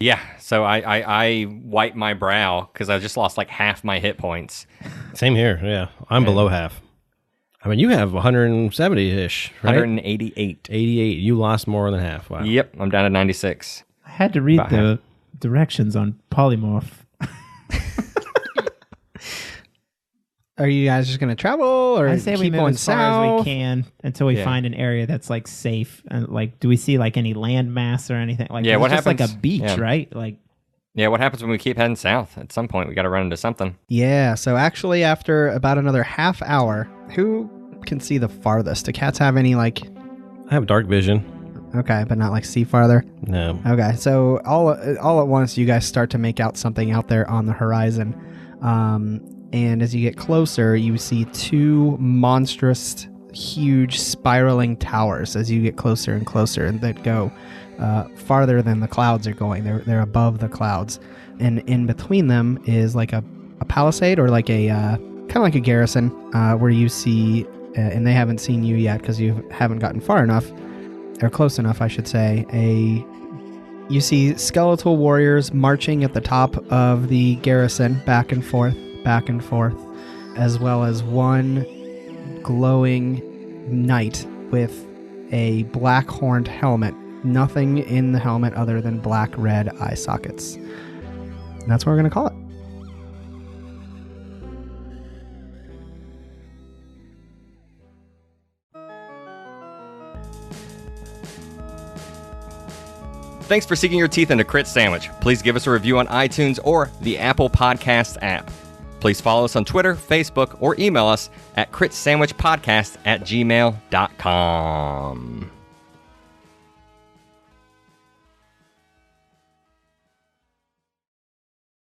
Yeah, so I wiped my brow because I just lost like half my hit points. Same here. Yeah, I'm below half. I mean, you have 170-ish, right? 188. 88. You lost more than half. Wow. Yep, I'm down to 96. I had to read About the directions on polymorph. Are you guys just gonna travel, or I say we keep move going as far as we south? can until we find an area that's like safe. And like, do we see like any land mass or anything? Like, Yeah, it's what just like happens- a beach, yeah. right? Like, Yeah, what happens when we keep heading south? At some point, we got to run into something. Yeah. So actually, after about another half hour, who can see the farthest? Do cats have any like? I have dark vision. Okay, but not like see farther. No. Okay, so all at once, you guys start to make out something out there on the horizon, and as you get closer, you see two monstrous, huge, spiraling towers. As you get closer and closer, and that go farther than the clouds are going. They're above the clouds, and in between them is like a palisade, or like a kind of like a garrison, where you see, and they haven't seen you yet because you haven't gotten far enough. Or close enough, I should say. You see skeletal warriors marching at the top of the garrison, back and forth, as well as one glowing knight with a black horned helmet. Nothing in the helmet other than black red eye sockets. And that's what we're going to call it. Thanks for sinking your teeth into Crit Sandwich. Please give us a review on iTunes or the Apple Podcasts app. Please follow us on Twitter, Facebook, or email us at critsandwichpodcast@gmail.com.